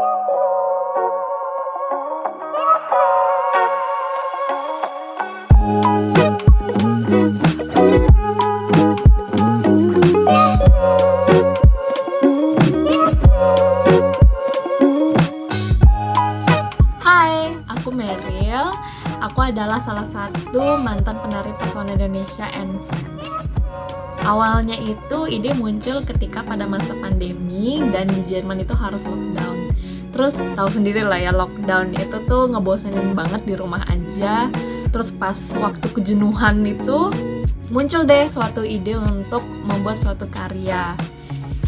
Hai, aku Meryl. Aku adalah salah satu mantan penari pesona Indonesia and Friends. Awalnya itu ide muncul ketika pada masa pandemi dan di Jerman itu harus lockdown. Terus tahu sendiri lah ya, lockdown itu tuh ngebosenin banget di rumah aja. Terus pas waktu kejenuhan itu muncul deh suatu ide untuk membuat suatu karya.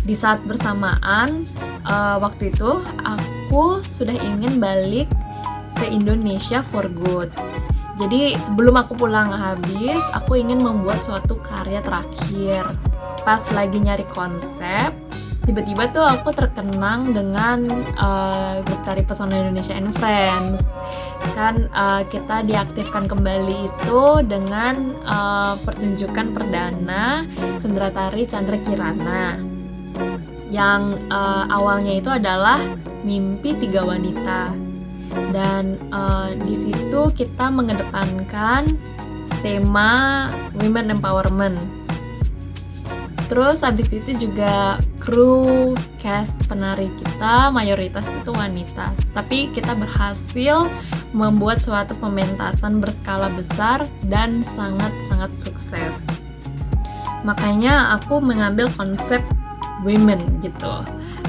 Di saat bersamaan, waktu itu aku sudah ingin balik ke Indonesia for good. Jadi sebelum aku pulang habis, aku ingin membuat suatu karya terakhir. Pas lagi nyari konsep, tiba-tiba tuh aku terkenang dengan grup tari pesona Indonesia and Friends. Kan kita diaktifkan kembali itu dengan pertunjukan perdana sendera tari Chandra Kirana. Yang awalnya itu adalah Mimpi Tiga Wanita. Dan di situ kita mengedepankan tema women empowerment. Terus habis itu juga kru cast penari kita mayoritas itu wanita. Tapi kita berhasil membuat suatu pementasan berskala besar dan sangat-sangat sukses. Makanya aku mengambil konsep women gitu.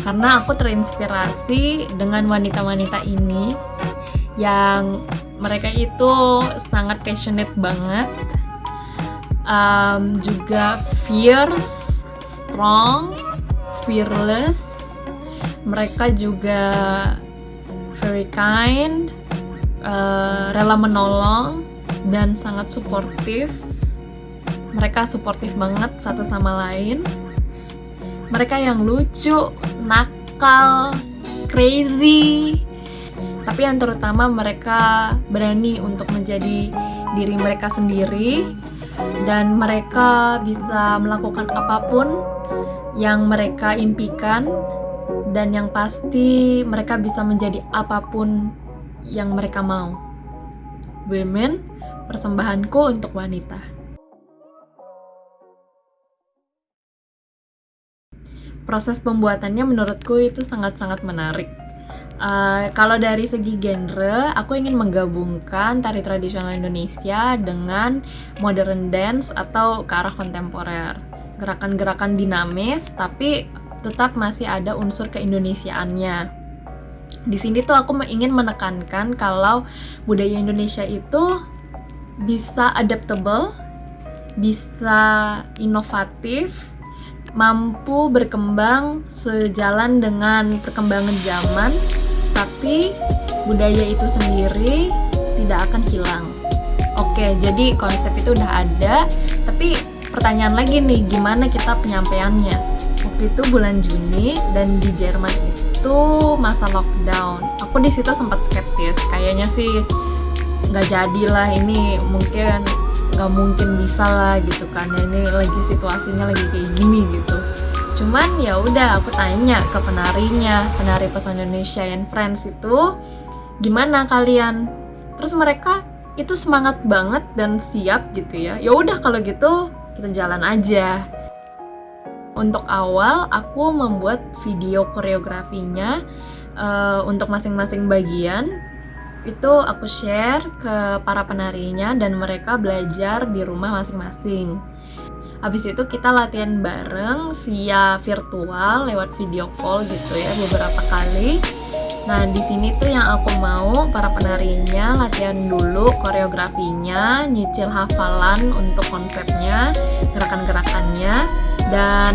Karena aku terinspirasi dengan wanita-wanita ini yang mereka itu sangat passionate banget, juga fierce, strong, fearless. Mereka juga very kind, rela menolong dan sangat suportif. Mereka suportif banget satu sama lain. Mereka yang lucu, nakal, crazy, tapi yang terutama mereka berani untuk menjadi diri mereka sendiri dan mereka bisa melakukan apapun yang mereka impikan dan yang pasti mereka bisa menjadi apapun yang mereka mau. Women, persembahanku untuk wanita. Proses pembuatannya menurutku itu sangat-sangat menarik. Kalau dari segi genre, aku ingin menggabungkan tari tradisional Indonesia dengan modern dance atau ke arah kontemporer. Gerakan-gerakan dinamis, tapi tetap masih ada unsur keindonesiaannya. Di sini tuh aku ingin menekankan kalau budaya Indonesia itu bisa adaptable, bisa inovatif, mampu berkembang sejalan dengan perkembangan zaman, tapi budaya itu sendiri tidak akan hilang. Oke, jadi konsep itu udah ada, tapi pertanyaan lagi nih, gimana kita penyampaiannya? Waktu itu bulan Juni dan di Jerman itu masa lockdown. Aku di situ sempat skeptis, kayaknya sih nggak jadilah, ini mungkin nggak mungkin bisa lah gitu kan ya, ini lagi situasinya lagi kayak gini gitu. Cuman ya udah aku tanya ke penarinya, penari pesona Indonesia and Friends itu, gimana kalian? Terus mereka itu semangat banget dan siap gitu ya. Ya udah kalau gitu kita jalan aja. Untuk awal aku membuat video koreografinya untuk masing-masing bagian. Itu aku share ke para penarinya dan mereka belajar di rumah masing-masing. Habis itu kita latihan bareng via virtual lewat video call gitu ya beberapa kali. Nah, di sini tuh yang aku mau para penarinya latihan dulu koreografinya, nyicil hafalan untuk konsepnya, gerakan-gerakannya, dan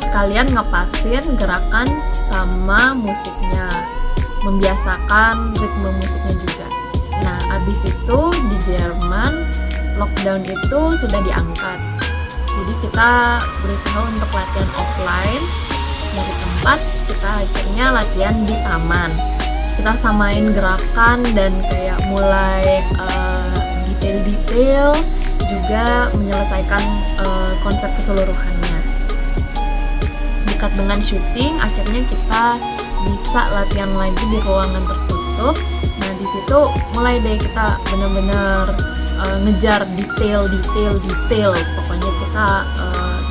sekalian ngepasin gerakan sama musiknya, membiasakan ritme musiknya juga. Nah, abis itu di Jerman lockdown itu sudah diangkat. Jadi kita berusaha untuk latihan offline dari tempat, kita akhirnya latihan di taman. Kita samain gerakan dan kayak mulai detail-detail, juga menyelesaikan konsep keseluruhannya. Dekat dengan syuting, akhirnya kita bisa latihan lagi di ruangan tertutup. Nah di situ mulai deh kita benar-benar ngejar detail, pokoknya kita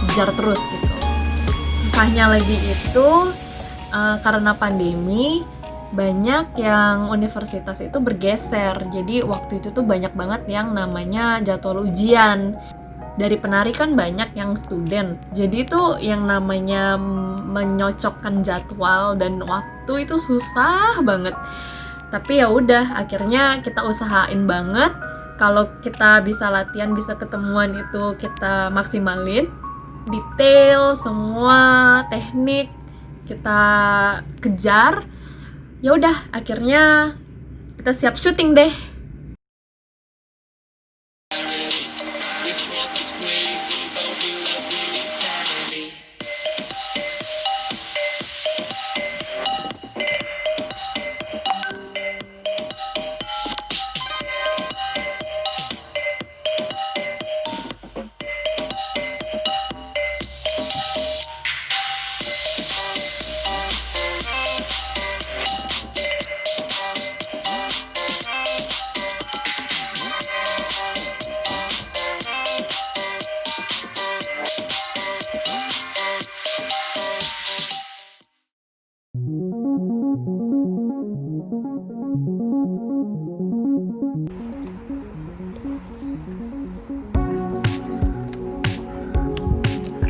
kejar terus gitu. Susahnya lagi itu karena pandemi, banyak yang universitas itu bergeser, jadi waktu itu tuh banyak banget yang namanya jadwal ujian. Dari penari kan banyak yang student, jadi tuh yang namanya menyocokkan jadwal dan waktu itu susah banget. Tapi ya udah, akhirnya kita usahain banget. Kalau kita bisa latihan, bisa ketemuan itu kita maksimalin. Detail, semua teknik kita kejar. Ya udah, akhirnya kita siap syuting deh.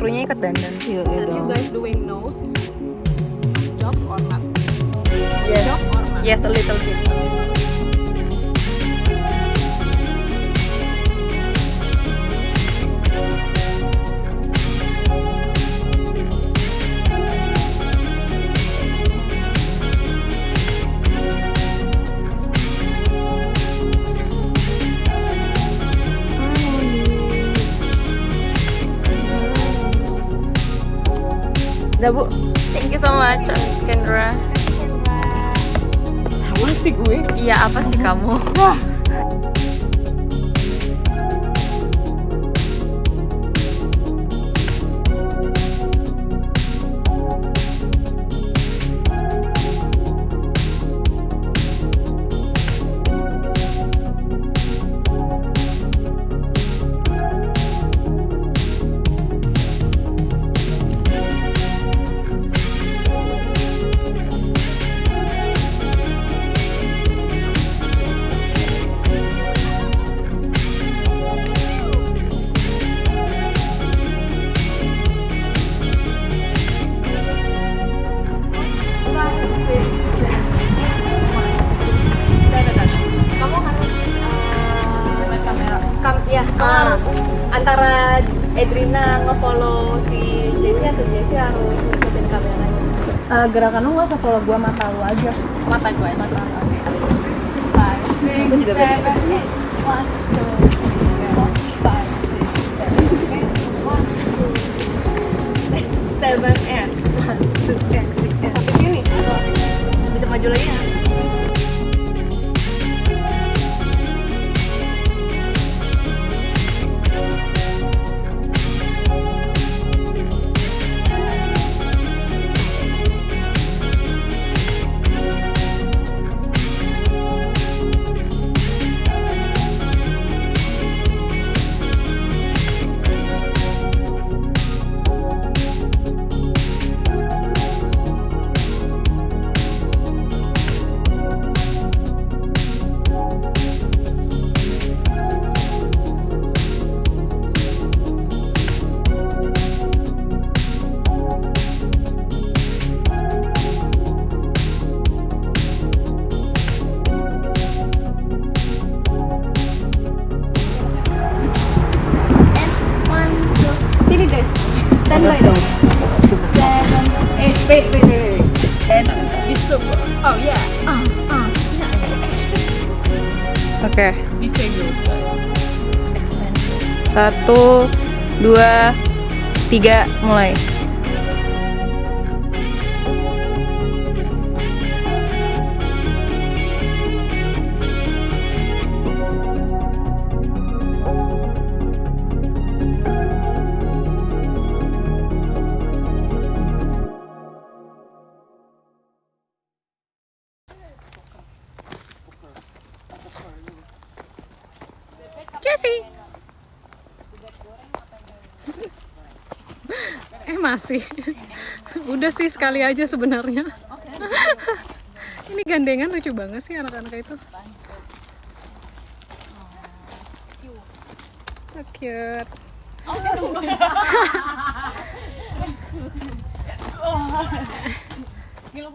Krunya ikut dandan. Iya Are you dong. guys doing nose job or not? Yes. Job or not? Yes, a little bit. Udah Bu, Thank you so much, Kendra. apa sih gue? Iya, apa sih kamu? Kamu harus dengan kamera. Kamu harus antara Edrina nge-follow si Jessie atau Jessie harus ngikutin kameranya. Gerakan lu nggak usah follow gua, mata lu aja. Mata gua ya, mata lu. Aku juga beda. 7 and 1, 2, 3, sampai sini. Bisa maju lagi ya? Standby dong. 7, 8, wait. And be super. Oh yeah. Oke. Be famous guys. 1, 2, 3, mulai. Jesse. Masih. Udah sih sekali aja sebenarnya. Ini gandengan lucu banget sih anak-anak itu. So cute. Gila,